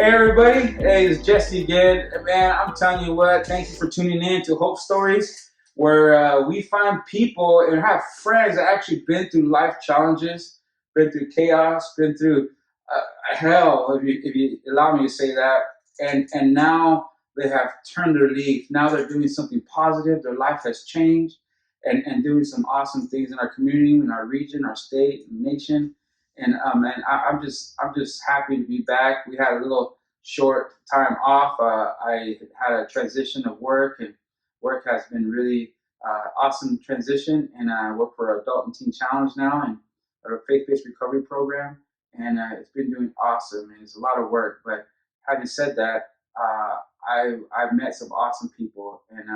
everybody, hey, it's Jesse again. Man, I'm telling you what, thank you for tuning in to Hope Stories, where we find people and have friends that actually been through life challenges, been through chaos, been through hell, if you allow me to say that, and now they have turned their leaf. Now they're doing something positive. Their life has changed, and doing some awesome things in our community, in our region, our state, nation. I'm just happy to be back. We had a little short time off. I had a transition of work, and work has been really awesome transition. And I work for Adult and Teen Challenge now, and a faith-based recovery program. And it's been doing awesome. And it's a lot of work. But having said that, I've met some awesome people. And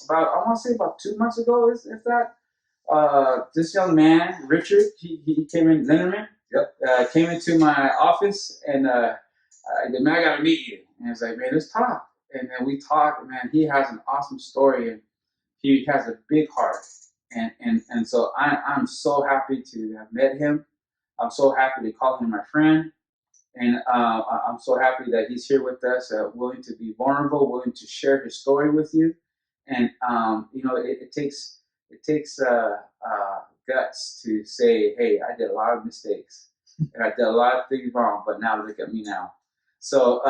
about I want to say about 2 months ago, if that, this young man Richard, he came in Linderman. Yep. Came into my office and I said, man, I gotta meet you. And I was like, man, let's talk. And then we talked. Man, he has an awesome story and he has a big heart. And so I'm so happy to have met him. I'm so happy to call him my friend. And I'm so happy that he's here with us, willing to be vulnerable, willing to share his story with you. And it takes guts to say, hey, I did a lot of mistakes and I did a lot of things wrong, but now look at me now. So,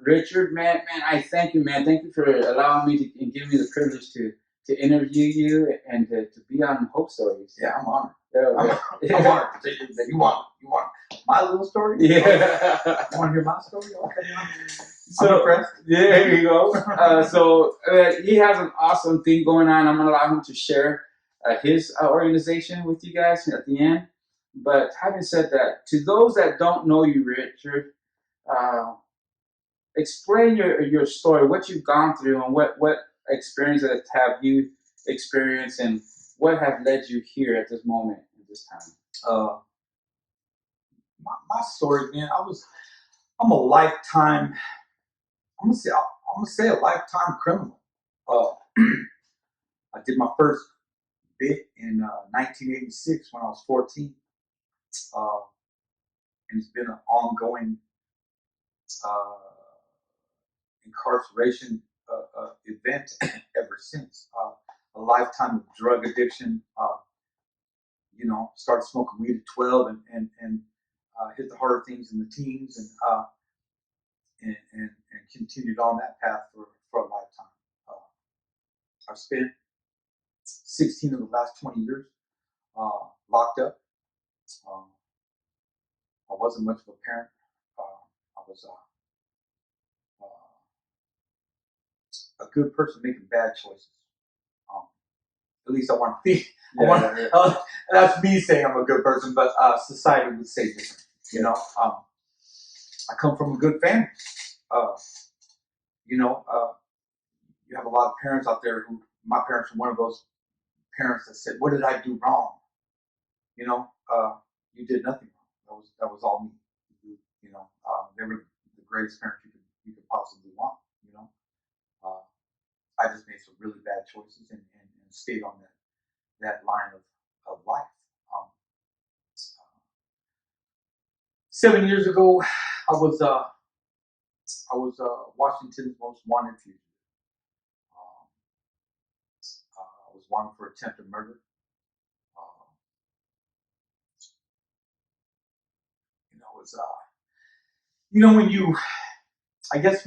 Richard, man, I thank you, man. Thank you for allowing me to and giving me the privilege to interview you and to be on Hope Stories. Yeah, I'm honored. Yeah, I'm honored. You want my little story? Yeah. You want to hear my story? Okay. So, I'm impressed. Yeah, here you go. He has an awesome thing going on. I'm going to allow him to share his organization with you guys at the end. But having said that, to those that don't know you, Richard, uh, explain your story, what you've gone through, and what experiences have you experienced, and what have led you here at this moment, at this time. My story, man. I'm a lifetime. I'm gonna say a lifetime criminal. Uh, I did my first bit in 1986 when I was 14, and it's been an ongoing uh, incarceration event ever since. A lifetime of drug addiction. Started smoking weed at 12 and hit the harder things in the teens and continued on that path for a lifetime. I've spent 16 of the last 20 years locked up. Um, I wasn't much of a parent. I was a good person making bad choices. Um, at least I want to be. That's me saying I'm a good person, but society would say different. I come from a good family. Uh, you have a lot of parents out there my parents were one of those parents that said, "What did I do wrong?" You did nothing wrong. That was all me. They were the greatest parents you could possibly want. Uh, I just made some really bad choices and stayed on that line of life. Um, 7 years ago, I was Washington's most wanted fugitive. Um, I was wanted for attempted murder. Uh, it was I guess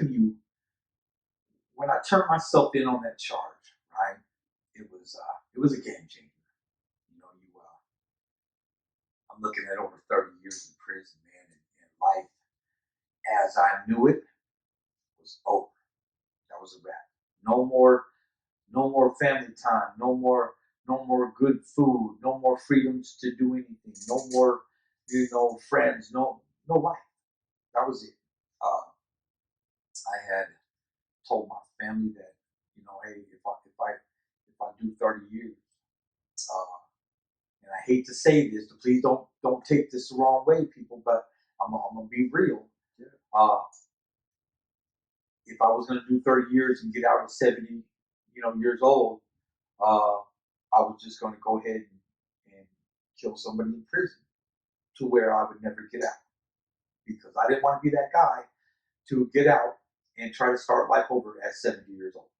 when I turned myself in on that charge, right? It was a game changer. You know, you I'm looking at over 30 years in prison, man, and life as I knew it was over. That was a wrap. No more family time. No more good food. No more freedoms to do anything. No more, friends. No life. That was it. Uh, I had told my family that, hey, if I do 30 years, uh, and I hate to say this, but please don't take this the wrong way, people, but I'm gonna be real. Yeah. If I was gonna do 30 years and get out at 70, years old, uh, I was just gonna go ahead and kill somebody in prison to where I would never get out because I didn't want to be that guy to get out and try to start life over at 70 years old.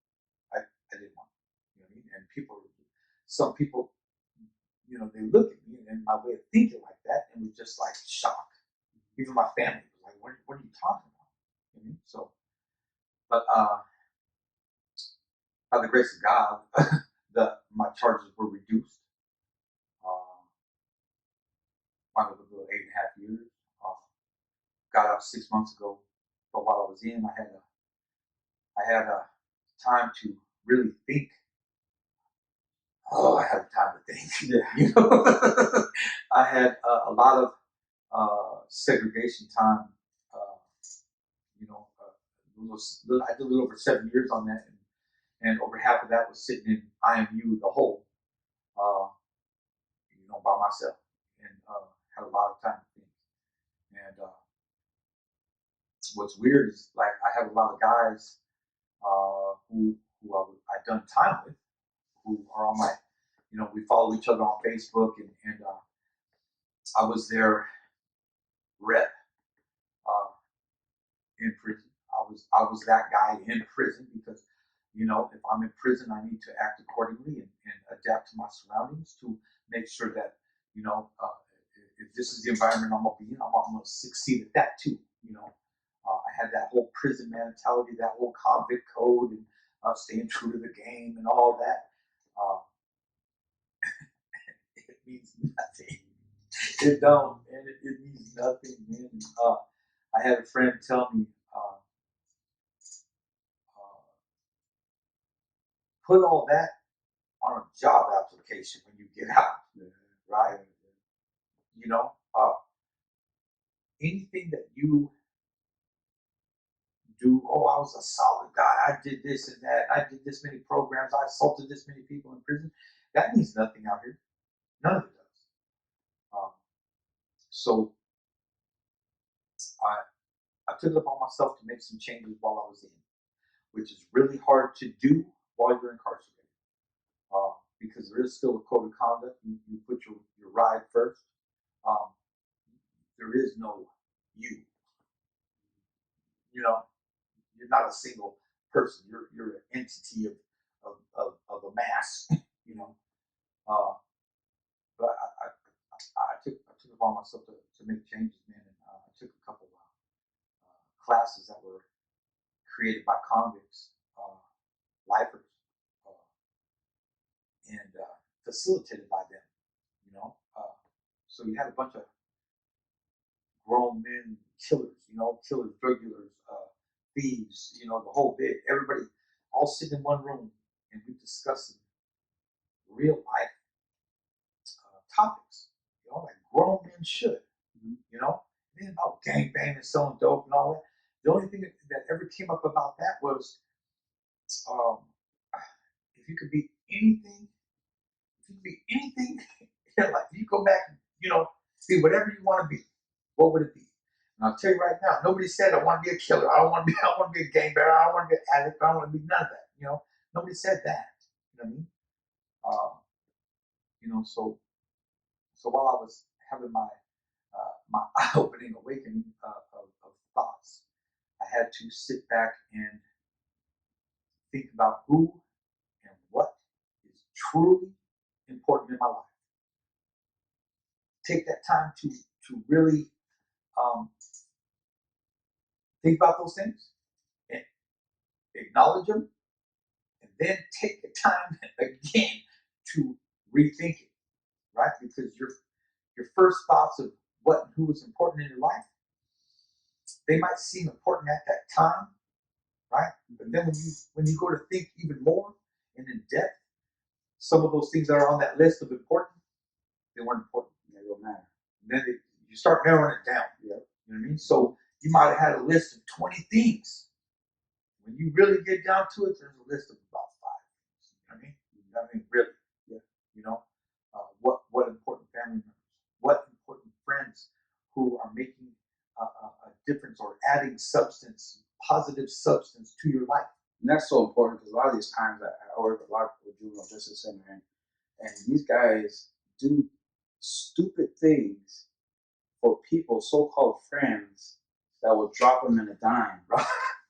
I didn't want it. You know what I mean? And some people, they look at me and my way of thinking like that and was just like shock. Even my family was like, what are you talking about? You know what I mean? So, but by the grace of God, my charges were reduced. Uh, Wound up with a little 8.5 years. Uh, got out 6 months ago. But while I was in, I had a time to really think. Oh, I had time to think. Yeah. I had a lot of segregation time. Uh, I did a little over 7 years on that, and over half of that was sitting in IMU, the whole, uh, by myself, and had a lot of time to think. And what's weird is like I have a lot of guys who I've done time with, who are on my, we follow each other on Facebook, and I was their rep uh, in prison. I was that guy in prison because, if I'm in prison, I need to act accordingly and adapt to my surroundings to make sure that, if this is the environment I'm gonna be in, I'm gonna succeed at that too. I had that whole prison mentality, that whole convict code, and staying true to the game and all that. Uh, it means nothing. It don't, and it means nothing, man. I had a friend tell me, uh, put all that on a job application when you get out, right? You know, uh, Anything that you do, oh, I was a solid guy. I did this and that. I did this many programs. I assaulted this many people in prison. That means nothing out here. None of it does. Um, so I took it upon myself to make some changes while I was in, which is really hard to do while you're incarcerated. Because there is still a code of conduct. You put your ride first. Um, there is no you. You know, you're not a single person. You're an entity of a mass. You know, uh, but I took it upon myself to make changes, man. And I took a couple classes that were created by convicts, lifers, uh, and facilitated by them. So you had a bunch of grown men killers, killers, drug dealers, thieves, the whole bit. Everybody all sitting in one room and we discussing real life topics, like grown men should, you know. It ain't about gangbanging and selling dope and all that. The only thing that ever came up about that was um, if you could be anything, like you go back and, be whatever you want to be, what would it be? And I'll tell you right now, nobody said I want to be a killer. I don't want to be. I don't want to be a gangbanger. I don't want to be an addict. I don't want to be none of that. Nobody said that. You know what I mean? Uh, so while I was having my eye-opening awakening of thoughts, I had to sit back and think about who and what is truly important in my life. Take that time to really um, think about those things and acknowledge them, and then take the time again to rethink it, right? Because your first thoughts of what and who is important in your life, they might seem important at that time, right? But then when you go to think even more and in depth, some of those things that are on that list of important, they weren't important. They don't matter. And then you start narrowing it down. Yeah. You know what I mean? So you might have had a list of 20 things. When you really get down to it, there's a list of about 5. You know what I mean? Really. Yeah. What important family members, what important friends who are making a difference or adding substance, positive substance to your life. And that's so important because a lot of these times I work with a lot of people with juvenile justice center, and these guys do stupid things for people, so-called friends, that will drop them in a dime,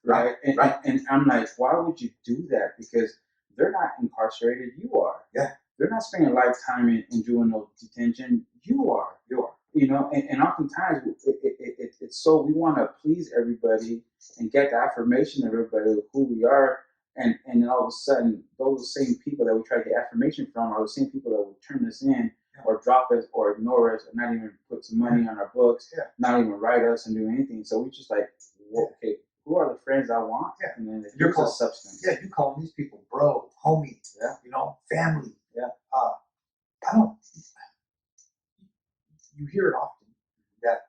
right? And I'm like, why would you do that? Because they're not incarcerated. You are. Yeah. They're not spending a lifetime in juvenile detention. You are. You are. You know, and oftentimes it's so we want to please everybody and get the affirmation of everybody of who we are, and then all of a sudden those same people that we try to get affirmation from are the same people that will turn us in or drop us or ignore us or not even put some money on our books, not even write us and do anything. So we just like, well, okay, who are the friends I want? Yeah. And then You're here's a substance. Yeah, you calling these people bro, homie, you know, family. Yeah. I don't. You hear it often that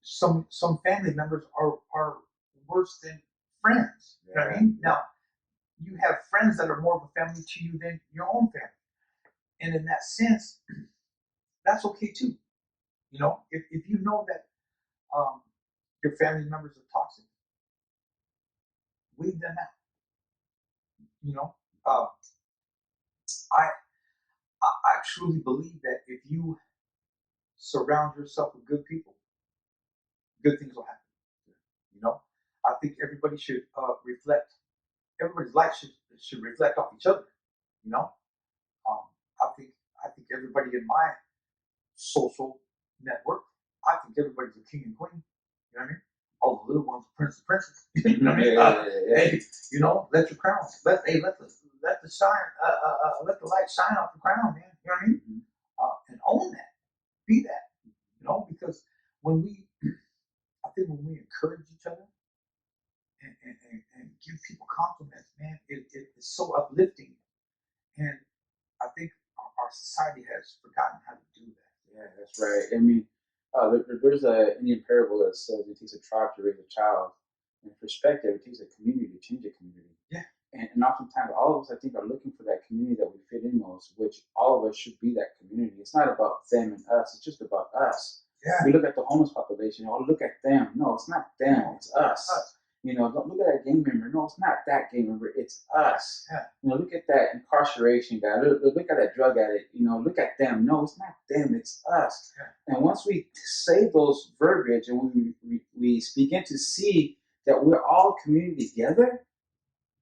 some family members are worse than friends. You know what I mean? Now, you have friends that are more of a family to you than your own family, and in that sense, that's okay too. You know, if you know that your family members are toxic, weed them out. You know, uh, I I truly believe that if you surround yourself with good people, good things will happen. You know, I think everybody should reflect. Everybody's life should reflect off each other. You know, um, I think everybody in my social network, I think everybody's a king and queen. You know what I mean? All the little ones, prince and princess. You know what I mean? Hey, you know, let your crown. Let the shine. Let the light shine off the crown, man. You know what I mean? And own that. Be that. You know, because when we, I think when we encourage each other and give people compliments, man, it's so uplifting. And I think our society has forgotten how to do that. Yeah, that's right. I mean, there's a Indian parable that says it takes a tribe to raise a child. In perspective, it takes a community to change a community. Yeah. And oftentimes, all of us, I think, are looking for that community that we fit in most, which all of us should be that community. It's not about them and us, it's just about us. Yeah. We look at the homeless population, oh, look at them. No, it's not them, it's us. You know, don't look at that gang member. No, it's not that gang member. It's us. Yeah. You know, look at that incarceration guy. Look at that drug addict. You know, look at them. No, it's not them. It's us. Yeah. And once we say those verbiage and we begin to see that we're all community together,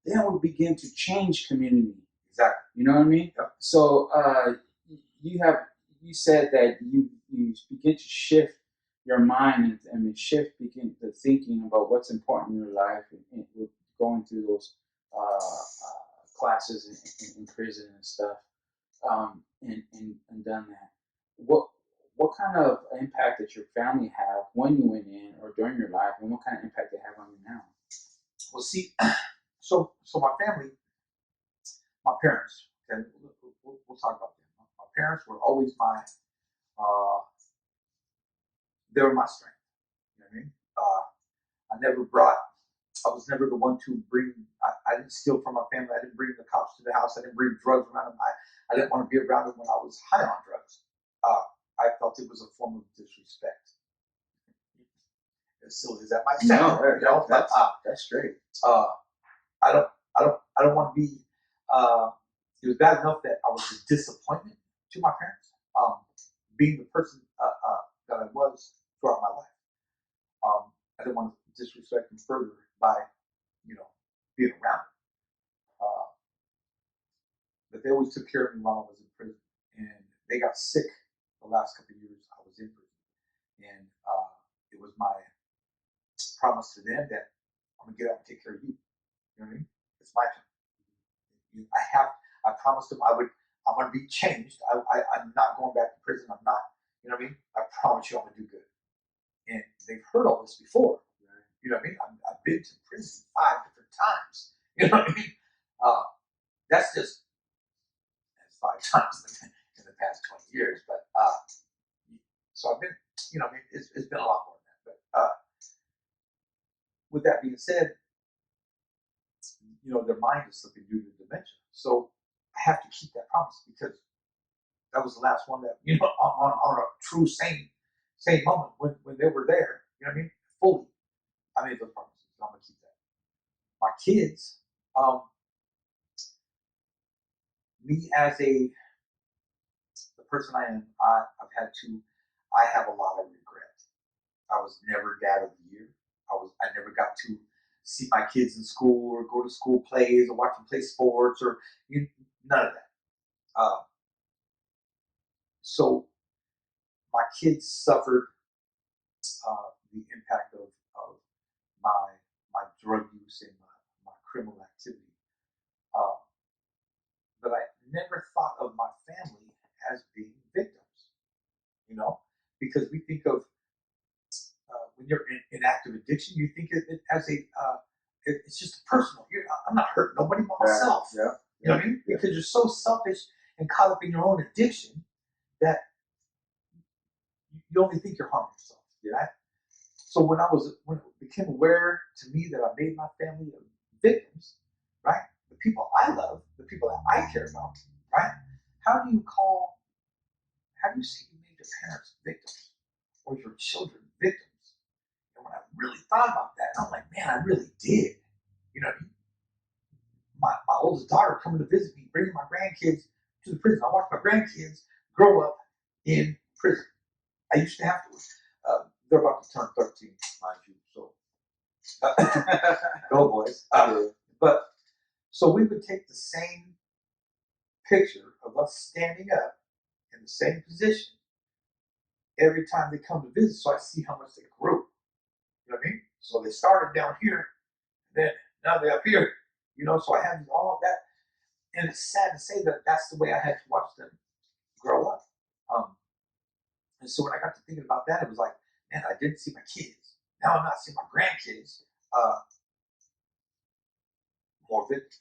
then we begin to change community. Exactly. You know what I mean? Yep. So you said that you begin to shift your mind and begin the thinking about what's important in your life and with going through those classes in prison and stuff and done that. What kind of impact did your family have when you went in or during your life, and what kind of impact they have on you now? Well, see, so my family, my parents, and we'll talk about them. My parents were always uh, they were my strength. You know what I mean? I was never the one to bring, I didn't steal from my family. I didn't bring the cops to the house. I didn't bring drugs around them. I didn't want to be around them when I was high on drugs. I felt it was a form of disrespect. As silly as that might sound, you know, that's great. I don't want to be. It was bad enough that I was a disappointment to my parents, being the person that I was throughout my life. I didn't want to disrespect them further by, you know, being around them. But they always took care of me while I was in prison, and they got sick the last couple of years I was in prison, and it was my promise to them that I'm gonna get out and take care of you. You know what I mean? It's my turn. I promised them I'm gonna be changed. I'm not going back to prison. I'm not, you know what I mean? I promise you I'm gonna do good. And they've heard all this before. You know what I mean? I've been to prison 5 different times. You know what I mean? That's 5 times in the past 20 years. But so I've been, you know, I mean, it's been a lot more than that. But with that being said, you know, their mind is slipping due to dementia. So I have to keep that promise because that was the last one that, you know, on a true sane moment when they were there. You know what I mean? Fully, I made those promises. I'm gonna keep that. My kids, me as the person I am, I have a lot of regret. I was never dad of the year. I never got to see my kids in school or go to school plays or watch them play sports or none of that. So my kids suffered the impact of my my drug use and my criminal activity. Uh, but I never thought of my family as being victims, because we think of when you're in active addiction, you think of it as it's just personal. I'm not hurting nobody but myself. Yeah. You know what I mean? Because you're so selfish and caught up in your own addiction that you only think you're harming yourself. Right? So when it became aware to me that I made my family victims, right? The people I love, the people that I care about, right? How do you say you made your parents victims or your children victims? And when I really thought about that, I'm like, man, I really did. You know, my oldest daughter coming to visit me, bringing my grandkids to the prison. I watched my grandkids grow up in prison. I used to have to. They're about to turn 13, mind you. So, go boys. But so we would take the same picture of us standing up in the same position every time they come to visit, so I see how much they grew. You know what I mean? So they started down here, then now they're up here. So I have all of that, and it's sad to say that that's the way I had to watch them grow up. And so when I got to thinking about that, it was like, man, I didn't see my kids. Now I'm not seeing my grandkids. More victims,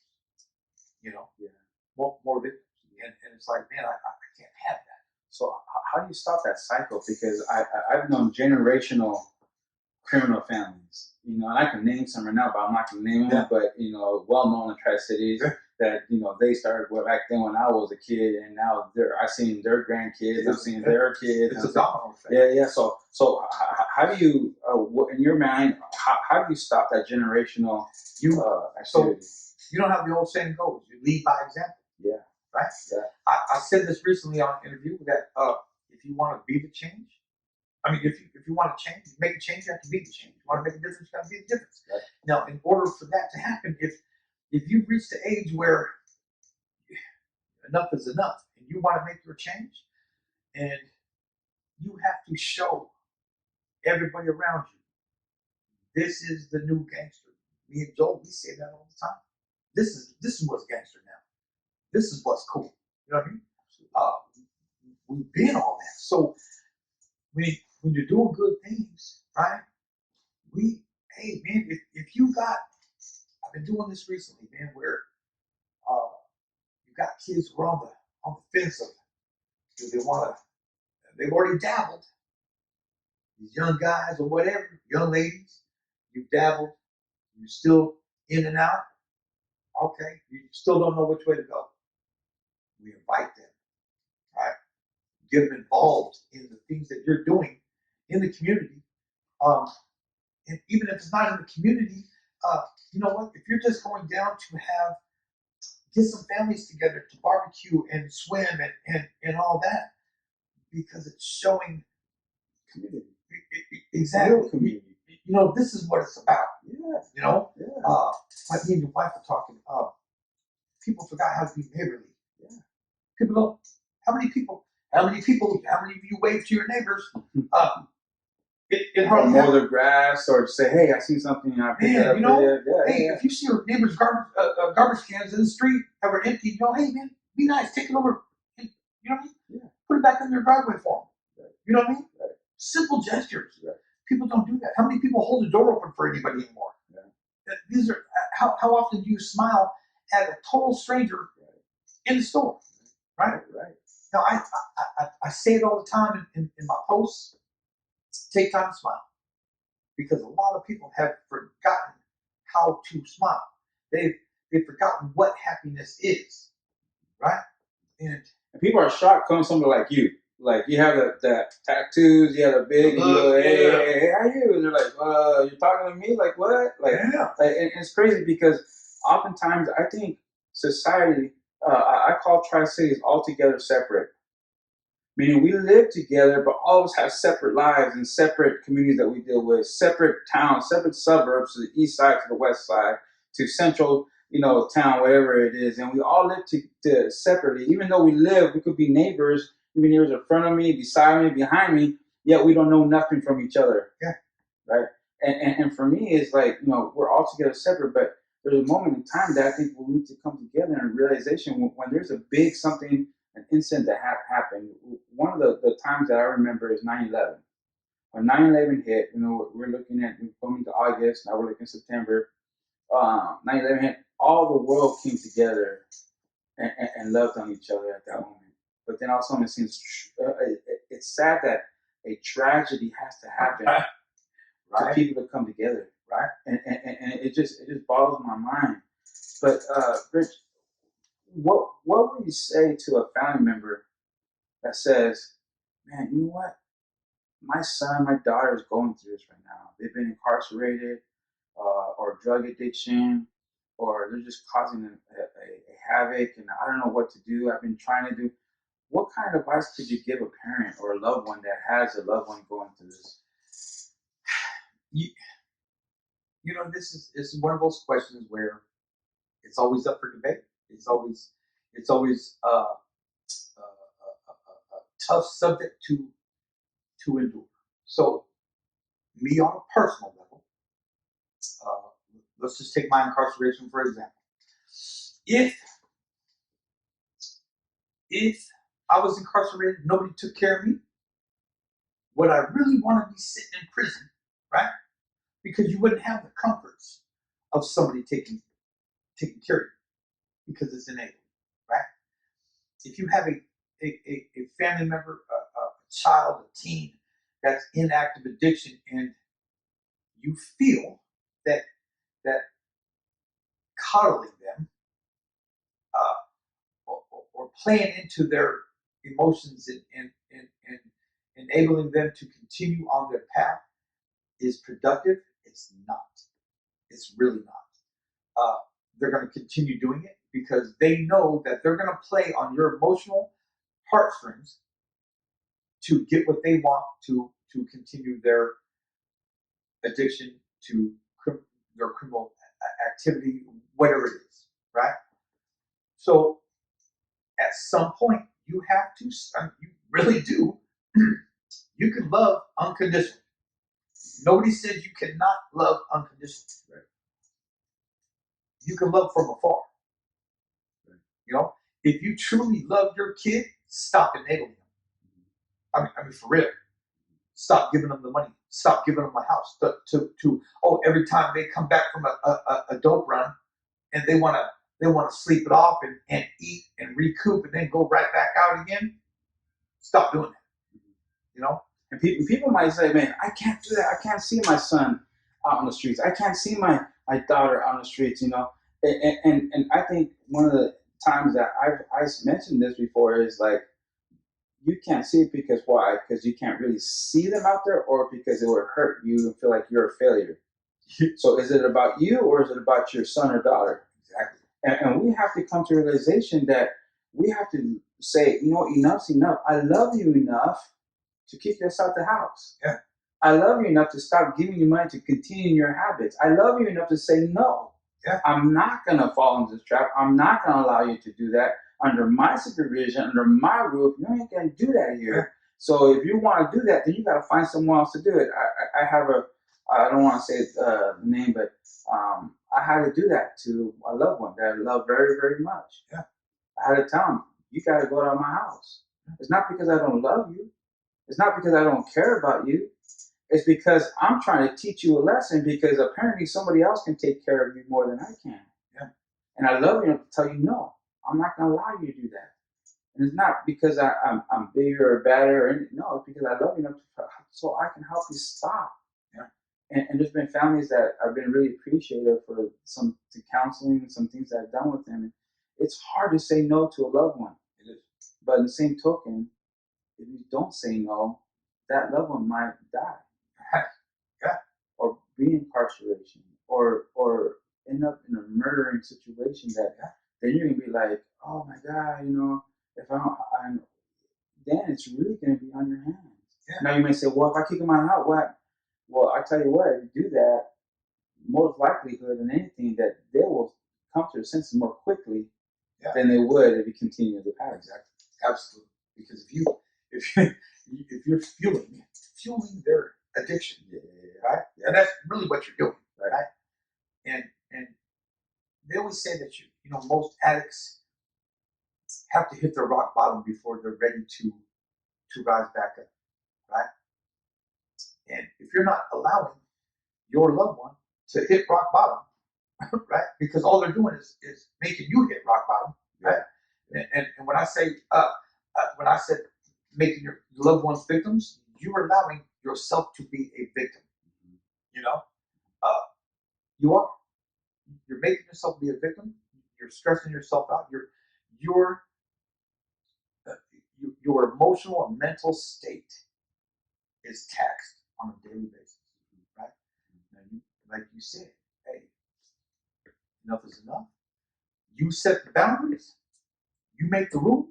Yeah. more victims, and it's like, man, I can't have that. So how do you stop that cycle? Because I've known generational criminal families, and I can name some right now, but I'm not going to name them. But well known in Tri-Cities that they started back then when I was a kid, and now I've seen their grandkids, I've seen their kids. It's a domino effect. Yeah. So how do you, in your mind, how do you stop that generational activity? So you know how the old saying goes: you lead by example. Yeah. Right. Yeah. I said this recently on an interview that if you want to be the change, if you want to change, make a change, you have to be the change. You want to make a difference, you got to be the difference. Right. Now, in order for that to happen, if you've reached the age where enough is enough, and you want to make your change, and you have to show everybody around you, this is the new gangster. Me and Joel, we say that all the time. This is what's gangster now. This is what's cool. You know what I mean? We've been all that. So when you're doing good things, right? Hey man, if you got, I've been doing this recently, man, where you got kids who are on the fence of, do they want to? They've already dabbled. These young guys or whatever, young ladies, you dabbled. You're still in and out. Okay, you still don't know which way to go. We invite them, right? Get them involved in the things that you're doing in the community. And even if it's not in the community, you know what? If you're just going down to get some families together to barbecue and swim and all that, because it's showing Community. Exactly. Real community. This is what it's about. Yeah. Yeah. Like me and your wife were talking. People forgot how to be neighborly. Yeah. People don't. How many of you wave to your neighbors? It hardly mow the grass or say, hey, I see something. If you see your neighbor's garbage cans in the street that were empty, hey man, be nice, take it over. You know what I mean? Yeah. Put it back in their driveway for them. Right. You know what I mean? Right. Simple gestures. Right. People don't do that. How many people hold the door open for anybody anymore? Yeah. These are how often do you smile at a total stranger in the store? Right. Right. Now I say it all the time in my posts. Take time to smile, because a lot of people have forgotten how to smile. They've forgotten what happiness is, right? And people are shocked coming somebody like you. Like you have the tattoos, you have a big, and you're like, hey, how are you? And they're like, you're talking to me? Like what? Like, and it's crazy because oftentimes I think society, I call Tri-Cities altogether separate. Meaning we live together, but all of us have separate lives and separate communities that we deal with, separate towns, separate suburbs, to the east side, to the west side, to central, town, whatever it is, and we all live to separately. Even though we could be neighbors, even neighbors in front of me, beside me, behind me, yet we don't know nothing from each other. Yeah. Right. And for me, it's like we're all together separate, but there's a moment in time that I think we need to come together in realization when there's a big something, an incident that happened. One of the times that I remember is 9/11. When 9/11 hit, we're looking at, we're coming to August, now we're looking at September. 9/11 hit, all the world came together and loved on each other at that moment. But then also it seems it's sad that a tragedy has to happen for people to come together, right? And it just boggles my mind. But Rich, what would you say to a family member that says, "Man, you know what? My son, my daughter is going through this right now. They've been incarcerated, or drug addiction, or they're just causing a havoc, and I don't know what to do. I've been trying to do." What kind of advice could you give a parent or a loved one that has a loved one going through this? You, this is one of those questions where it's always up for debate. It's always a tough subject to endure. So, me on a personal level, uh, let's just take my incarceration for example. If if I was incarcerated, nobody took care of me, would I really want to be sitting in prison, right? Because you wouldn't have the comforts of somebody taking care of you because it's enabled, right? If you have a family member, a child, a teen that's in active addiction, and you feel that that coddling them, uh, or playing into their emotions and enabling them to continue on their path is productive, it's not. It's really not. They're going to continue doing it because they know that they're going to play on your emotional heartstrings to get what they want to continue their addiction to their criminal activity, whatever it is, right? So at some point, you have to, you really do, you can love unconditionally. Nobody says you cannot love unconditionally. Right? You can love from afar. Right? If you truly love your kid, stop enabling them. I mean, for real. Stop giving them the money. Stop giving them a house. Every time they come back from a dope run and they want to sleep it off and eat and recoup and then go right back out again. Stop doing that. And people might say, "Man, I can't do that. I can't see my son out on the streets. I can't see my daughter on the streets." And I think one of the times that I've mentioned this before is like, you can't see it because why? Because you can't really see them out there, or because it would hurt you and feel like you're a failure. So is it about you, or is it about your son or daughter? Exactly. And we have to come to a realization that we have to say, enough's enough. I love you enough to kick us out the house. Yeah. I love you enough to stop giving you money to continue your habits. I love you enough to say no. Yeah. I'm not going to fall into this trap. I'm not going to allow you to do that under my supervision, under my roof. You ain't going to do that here. Yeah. So if you want to do that, then you got to find someone else to do it. I have I don't want to say the name, but I had to do that to a loved one that I love very, very much. Yeah. I had to tell him, you got to go out of my house. It's not because I don't love you. It's not because I don't care about you. It's because I'm trying to teach you a lesson, because apparently somebody else can take care of you more than I can. Yeah. And I love you enough to tell you, no, I'm not going to allow you to do that. And it's not because I'm bigger or better. Or anything. No, it's because I love you enough so I can help you stop. Yeah. And there's been families that I've been really appreciative for some counseling and some things that I've done with them. It's hard to say no to a loved one. It is. But in the same token, if you don't say no, that loved one might die. Yeah. Or be incarceration, or end up in a murdering situation that then you're gonna be like, oh my God, if I don't, then it's really going to be on your hands. Yeah. Now you may say, well, if I kick them out, what? Well, I tell you what, if you do that, most likelihood than anything that they will come to their senses more quickly than they would if you continue the pattern. Exactly. Absolutely. Because if you're fueling their addiction, right? And that's really what you're doing, right? And they always say that most addicts have to hit their rock bottom before they're ready to rise back up, right? And if you're not allowing your loved one to hit rock bottom, right? Because all they're doing is making you hit rock bottom, right? And when I say when I said making your loved ones victims, you're allowing yourself to be a victim. You know, uh, you are. You're making yourself be a victim. You're stressing yourself out. Your emotional and mental state is taxed on a daily basis, right? And like you said, hey, enough is enough. You set the boundaries. You make the rules.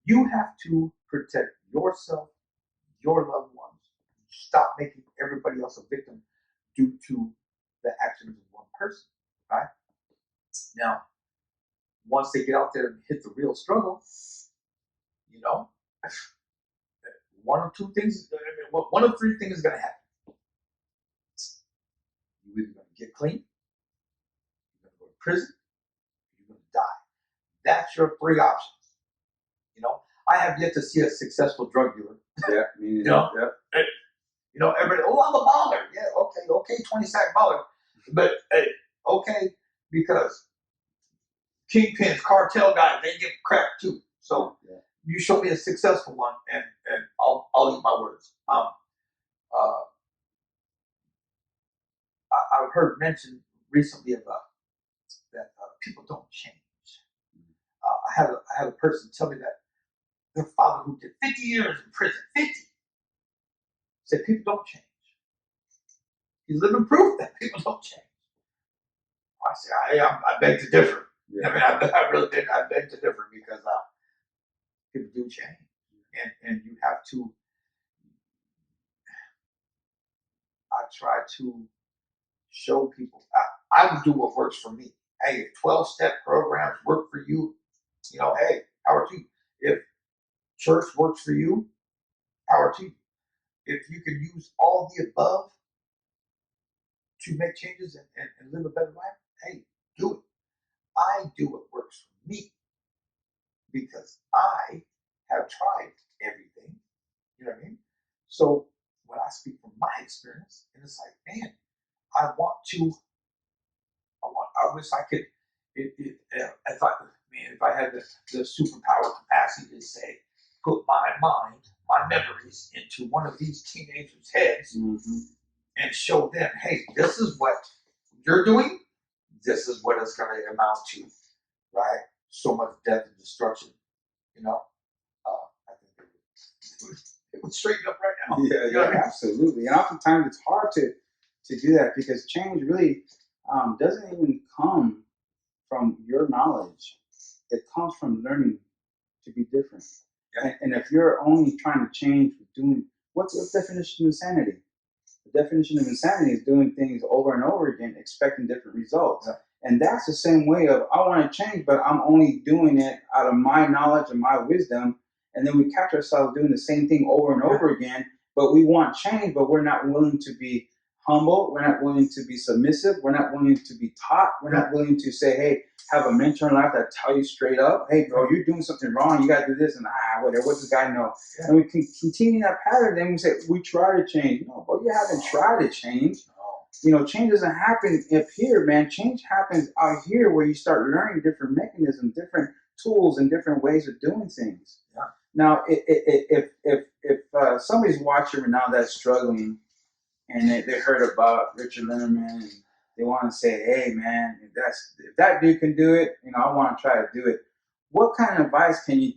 You have to protect yourself, your loved ones. Stop making everybody else a victim due to the actions of one person, right? Now, once they get out there and hit the real struggle, one of two things, one of three things is going to happen. You're either going to get clean, you're going to go to prison, you're going to die. That's your three options. I have yet to see a successful drug dealer. Yeah, me neither. Everybody, I'm a baller. Yeah, okay, 20 sack baller. But hey, okay, because kingpins, cartel guys, they get cracked too. So you show me a successful one, and I'll eat my words. I've heard mentioned recently about that people don't change. I had a person tell me that their father, who did 50 years in prison, 50, said people don't change. He's living proof that people don't change. I say, I beg to differ. Yeah. I mean, I really did. I beg to differ because people do change, and you have to. I try to show people. I would do what works for me. Hey, if 12-step programs work for you, hey, power to you. If church works for you, power to you. If you can use all the above to make changes and live a better life, hey, do it. I do what works for me because I have tried everything. You know what I mean? So when I speak from my experience, and it's like, man, I wish I could, if I had the superpower capacity to say, put my mind, my memories into one of these teenagers' heads and show them, hey, this is what you're doing. This is what it's going to amount to, right? So much death and destruction, I think it would straighten up right now. Yeah, absolutely. And oftentimes it's hard to do that because change really doesn't even come from your knowledge. It comes from learning to be different. Yeah. And if you're only trying to change with doing, what's the definition of insanity? The definition of insanity is doing things over and over again, expecting different results. Yeah. And that's the same way of, I want to change, but I'm only doing it out of my knowledge and my wisdom. And then we catch ourselves doing the same thing over and over again, but we want change, but we're not willing to be humble. We're not willing to be submissive. We're not willing to be taught. We're not willing to say, hey, have a mentor in life that tell you straight up, hey, bro, you're doing something wrong. You got to do this and whatever. What does this guy know? Yeah. And we can continue that pattern. Then we say, we try to change. No, bro, you haven't tried to change. Change doesn't happen up here, man. Change happens out here where you start learning different mechanisms, different tools, and different ways of doing things. Yeah. Now, if somebody's watching right now that's struggling, and they heard about Richard Linderman, and they want to say, hey, man, if that dude can do it, I want to try to do it. What kind of advice can you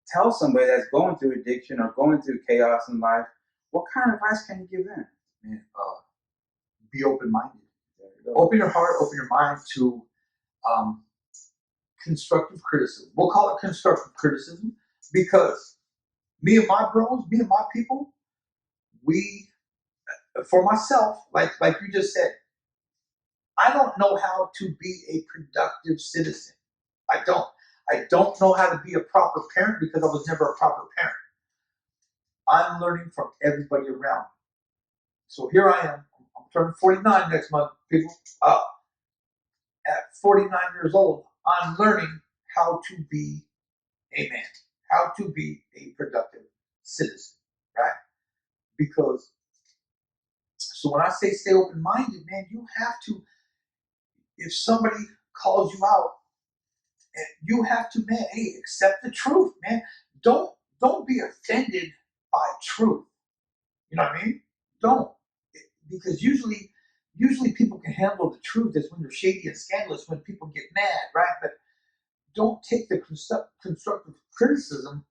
tell somebody that's going through addiction or going through chaos in life? What kind of advice can you give them? Man, be open-minded. Open your heart, open your mind to constructive criticism. We'll call it constructive criticism because Me and my bros, me and my people, we, for myself, like you just said, I don't know how to be a productive citizen. I don't. I don't know how to be a proper parent because I was never a proper parent. I'm learning from everybody around me. So here I am. I'm turning 49 next month, people. At 49 years old, I'm learning how to be a man, how to be a productive citizen, right? Because, so when I say stay open minded, man, you have to, if somebody calls you out, you have to, man, hey, accept the truth, man. Don't be offended by truth. You know what I mean? Don't, because usually people can handle the truth. That's when you're shady and scandalous, when people get mad, right? But don't take the constructive criticism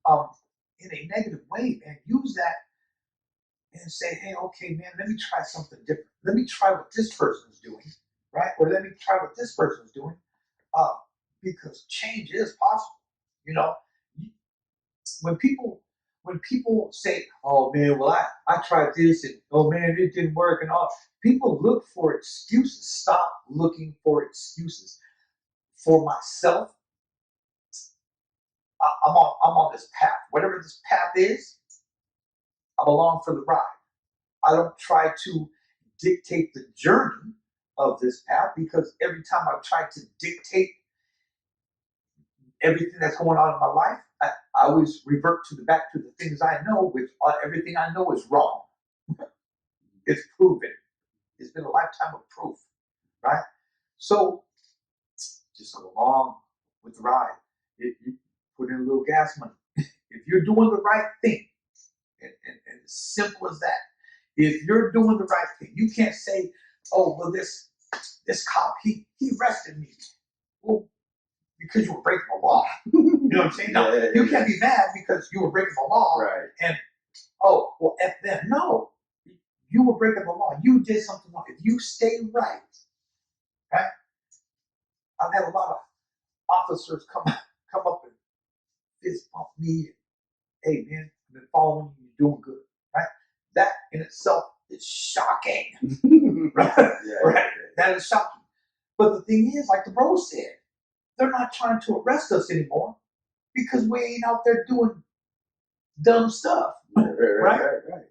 in a negative way, man. Use that and say, hey, okay, man, let me try something different. Let me try what this person's doing, right? Or let me try what this person's doing, uh, because change is possible. You know, when people say, "Oh man, well I tried this and oh man, it didn't work," and all, people look for excuses. Stop looking for excuses. For myself, I'm on this path. Whatever this path is, I'm along for the ride. I don't try to dictate the journey of this path because every time I try to dictate everything that's going on in my life, I always revert to the back to the things I know, which everything I know is wrong. It's proven. It's been a lifetime of proof, right? So just go along with the ride. You put in a little gas money. If you're doing the right thing, and as simple as that, if you're doing the right thing, you can't say, "Oh, well, this cop he arrested me." Well, because you were breaking the law. You know what I'm saying? No, you can't be mad because you were breaking the law. Right. And oh, well, F them. No, you were breaking the law. You did something wrong. If you stay right, right? I've had a lot of officers come up and fist bump me. Hey man, I've been following you. You're doing good, right? That in itself is shocking, right? Yeah, Right? That is shocking. But the thing is, like the bro said, they're not trying to arrest us anymore because we ain't out there doing dumb stuff, right? Right.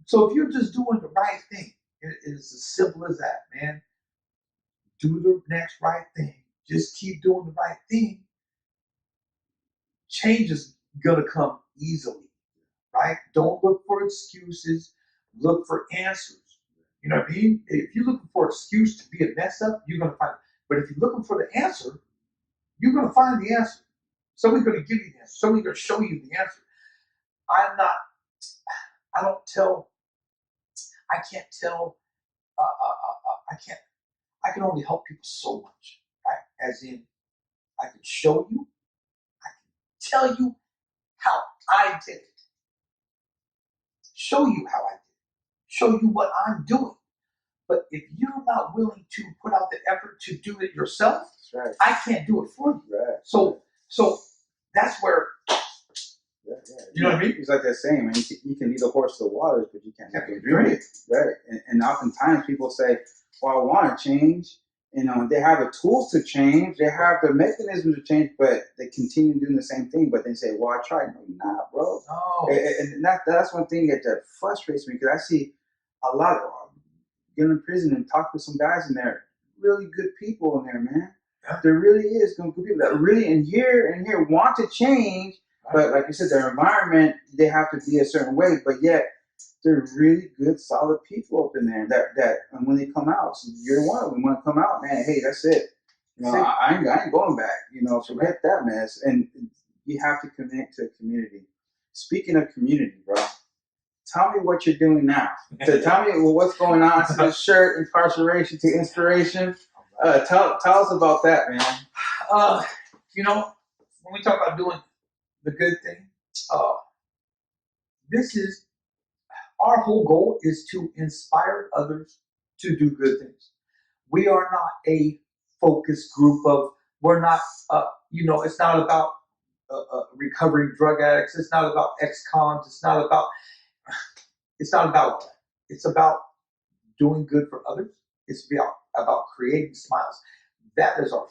So if you're just doing the right thing, it is as simple as that, man. Do the next right thing. Just keep doing the right thing. Change is gonna come easily, right? Don't look for excuses. Look for answers. You know what I mean? If you're looking for an excuse to be a mess up, you're gonna find it. But if you're looking for the answer, you're gonna find the answer. Somebody's gonna give you the answer. Somebody's gonna show you the answer. I'm not. I don't tell. I can't tell. I can't. I can only help people so much, right? As in, I can show you. I can tell you how I did it. Show you how I did it. Show you what I'm doing. But if you're not willing to put out the effort to do it yourself, That's right. I can't do it for you. Right. So that's where, Yeah. you know what I mean? It's like that saying, man, you can lead a horse to the waters, but you can't make him drink it. Right. And oftentimes people say, well, I want to change. You know, they have the tools to change, they have the mechanisms to change, but they continue doing the same thing. But they say, well, I tried. No, you're not, bro. No. And that's one thing that frustrates me because I see a lot of get in prison and talk to some guys in there, really good people in there, man. Yeah. There really is good people that really in here want to change, but like you said, their environment, they have to be a certain way, but yet they're really good, solid people up in there that and when they come out, so you're one of them. When they come out, man, hey, that's it. You know, I ain't going back. You know, forget that mess. And you have to connect to a community. Speaking of community, bro, tell me what you're doing now. So tell me what's going on to this shirt, incarceration to inspiration. Tell us about that, man. You know, when we talk about doing the good thing, this is our whole goal is to inspire others to do good things. We are not a focused group of, we're not, it's not about recovering drug addicts. It's not about ex-cons. It's not about that. It's about doing good for others. It's about creating smiles. That is our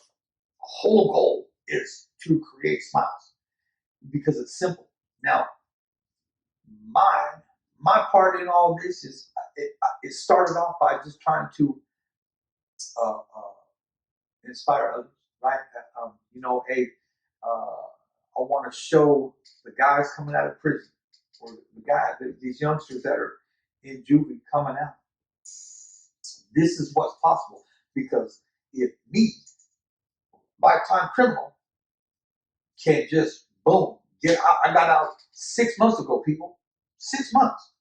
whole goal, is to create smiles, because it's simple. Now, my my part in all this is it started off by just trying to uh, inspire others, right? Hey, I want to show the guys coming out of prison, or these youngsters that are in juvie coming out. This is what's possible, because if me, lifetime criminal, can just boom get out, I got out 6 months ago, people, 6 months,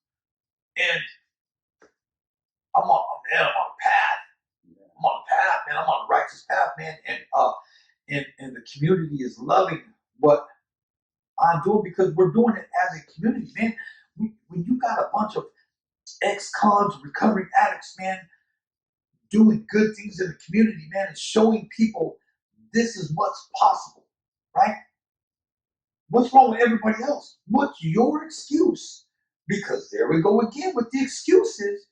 and I'm on a path. I'm on a path, man. I'm on a righteous path, man, and the community is loving what I'm doing, because we're doing it as a community, man. When you got a bunch of ex-cons, recovering addicts, man, doing good things in the community, man, and showing people this is what's possible, right? What's wrong with everybody else? What's your excuse? Because there we go again with the excuses.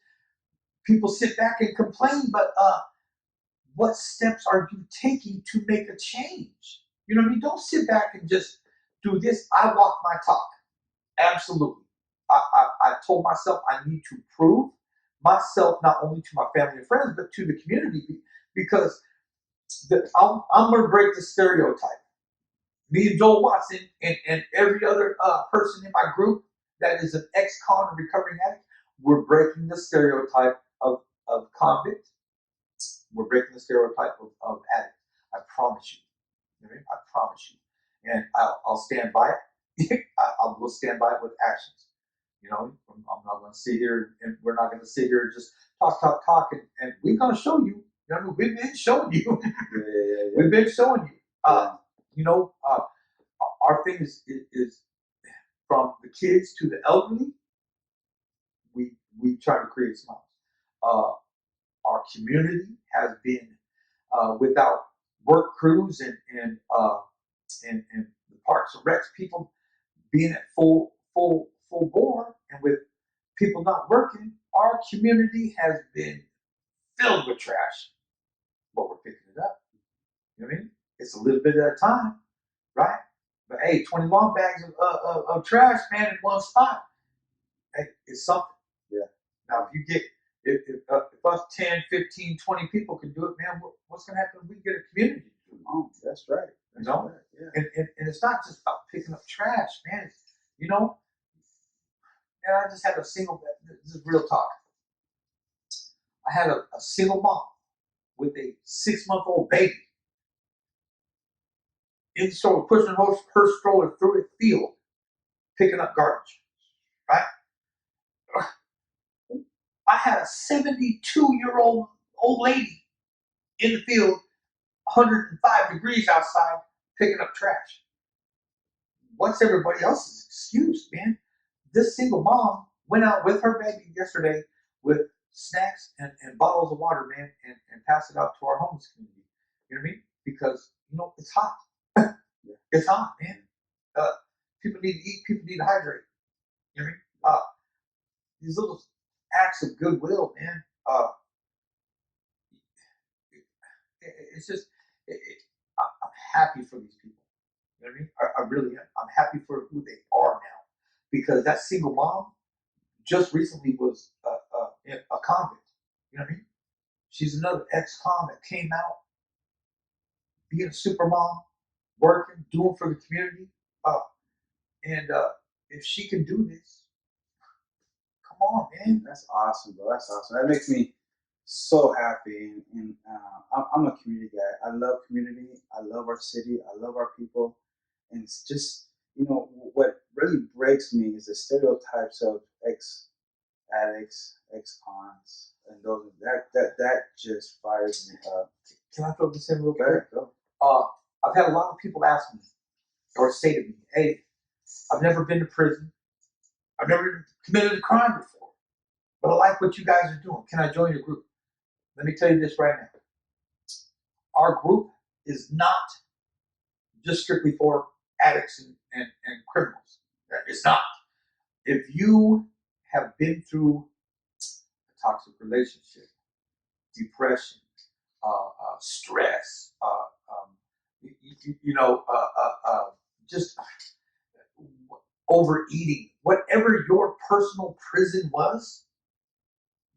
People sit back and complain, but what steps are you taking to make a change? You know what I mean? Don't sit back and just do this. I walk my talk. Absolutely. I told myself I need to prove myself not only to my family and friends, but to the community, because I'm going to break the stereotype. Me and Joel Watson and every other person in my group that is an ex-con and recovering addict, we're breaking the stereotype of convict. We're breaking the stereotype of addict. I promise you. You know what I mean? I promise you. And I'll stand by it. I will stand by it with actions. You know, I'm not going to sit here, and we're not going to sit here and just talk, and we're going to show you. You know what I mean? We've been showing you. We've been showing you. Our thing is from the kids to the elderly. We try to create smiles. Our community has been without work crews and the parks and recs people being at full bore, and with people not working, our community has been filled with trash. But we're picking it up. You know what I mean? It's a little bit at a time, right? But hey, 20 long bags of trash, man, in one spot, hey, it's something. Yeah. Now, if you get, if us 10, 15, 20 people can do it, man, what's going to happen if we get a community to do it? Oh, that's right. That's you know? right. Yeah. And it's not just about picking up trash, man. You know, and I just had a single, this is real talk. I had a single mom with a 6-month-old baby in the stroller, pushing her stroller through a field, picking up garbage, right? I had a 72-year-old lady in the field, 105 degrees outside, picking up trash. What's everybody else's excuse, man? This single mom went out with her baby yesterday with snacks and bottles of water, man, and passed it out to our homeless community. You know what I mean? Because, it's hot. It's hot, man. People need to eat. People need to hydrate. You know what I mean? These little acts of goodwill, man. It's just, I'm happy for these people. You know what I mean? I really am. I'm happy for who they are now, because that single mom just recently was a convict. You know what I mean? She's another ex-con that came out, being a super mom, working, doing for the community. And if she can do this, come on, man. That's awesome, bro. That's awesome. That makes me so happy. And I'm a community guy. I love community. I love our city. I love our people. And it's just, what really breaks me is the stereotypes of ex-addicts, ex-cons, and those that just fires me up. Can I throw this in real quick? Okay, go. I've had a lot of people ask me or say to me, "Hey, I've never been to prison. I've never committed a crime before, but I like what you guys are doing. Can I join your group?" Let me tell you this right now. Our group is not just strictly for addicts and criminals. It's not. If you have been through a toxic relationship, depression, stress, just overeating, whatever your personal prison was,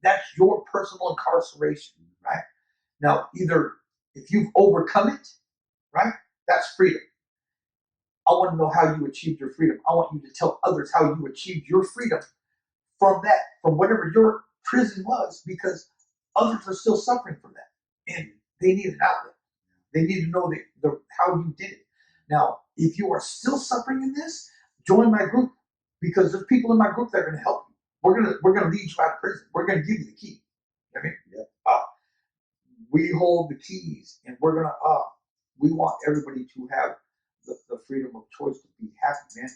that's your personal incarceration, right? Now, either if you've overcome it, right, that's freedom. I want to know how you achieved your freedom. I want you to tell others how you achieved your freedom from that, from whatever your prison was, because others are still suffering from that. And they need an outlet. They need to know how you did it. Now, if you are still suffering in this, join my group, because there's people in my group that are going to help you. We're gonna lead you out of prison. We're gonna give you the key. You know what I mean? Yeah. We hold the keys, and we want everybody to have the freedom of choice to be happy, man.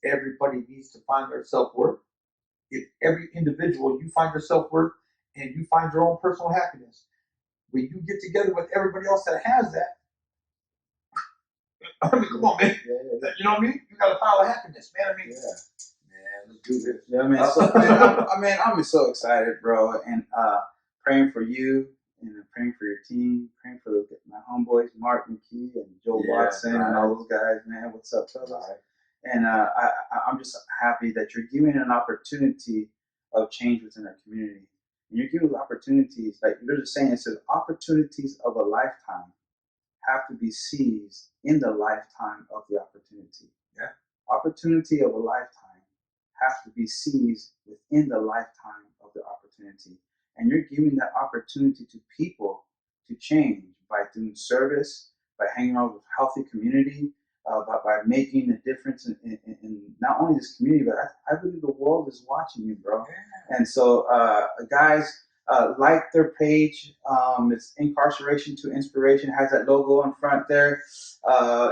Everybody needs to find their self-worth. If every individual, you find your self-worth and you find your own personal happiness, when you get together with everybody else that has that, I mean, come on, man. Yeah. You know what I mean? You got a pile of happiness, man. I mean, yeah. Man, let's do this. Yeah, I mean, I'm so excited, bro, and praying for you and praying for your team, praying for my homeboys, Mark McKee and Joe Watson and all those guys, man. What's up, fellas? Right. And I'm just happy that you're giving an opportunity of change within our community. And you're giving opportunities, like you're just saying, it says opportunities of a lifetime have to be seized in the lifetime of the opportunity. Yeah. Opportunity of a lifetime have to be seized within the lifetime of the opportunity. And you're giving that opportunity to people to change by doing service, by hanging out with a healthy community, by making a difference in not only this community, but I believe the world is watching you, bro. Yeah. And so, guys, like their page. It's Incarceration to Inspiration. Has that logo in front there.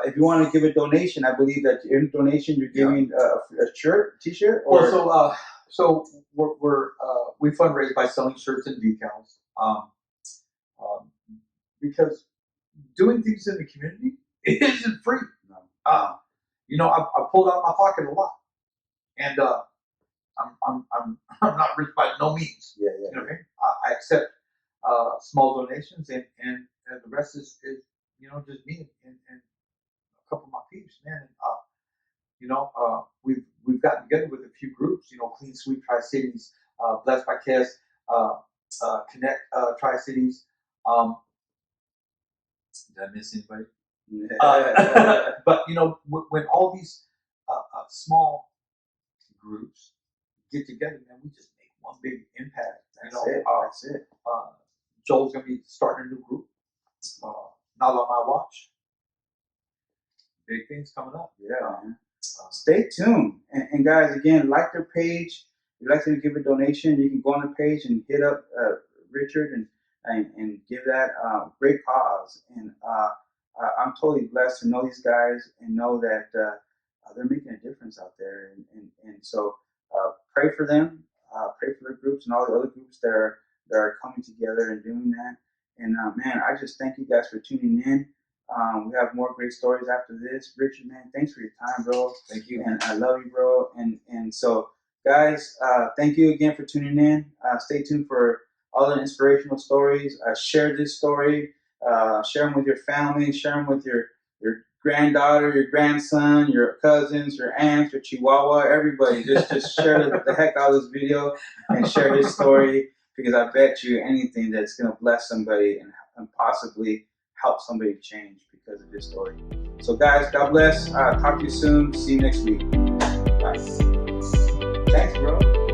If you want to give a donation, I believe that in donation you're giving a shirt, t-shirt. Or so we fundraise by selling shirts and decals. Because doing things in the community, it isn't free. I pulled out my pocket a lot, and I'm not rich by no means. Yeah. You know what I mean? I accept small donations, and the rest is just me and a couple of my peeps, man. And we've gotten together with a few groups. Clean Sweep Tri-Cities, Blessed by Kes, Connect Tri-Cities. Did I miss anybody? But when all these small groups get together, man, we just make one big impact. That's it. Joel's gonna be starting a new group. Not on my watch. Big things coming up. Yeah, man. Stay tuned, and guys, again, like their page. If you'd like to give a donation, you can go on the page and hit up Richard and give that great cause. And I'm totally blessed to know these guys and know that they're making a difference out there. And so pray for them, pray for the groups and all the other groups that are coming together and doing that. And man, I just thank you guys for tuning in. We have more great stories after this. Richard, man, thanks for your time, bro. Thank you. And I love you, bro. And so, guys, thank you again for tuning in. Stay tuned for other inspirational stories. Share this story. Share them with your family. Share them with your granddaughter, your grandson, your cousins, your aunts, your chihuahua, everybody. Just share the heck out of this video and share this story, because I bet you anything that's going to bless somebody and possibly help somebody change because of this story. So guys, God bless. Talk to you soon. See you next week. Bye. Thanks, bro.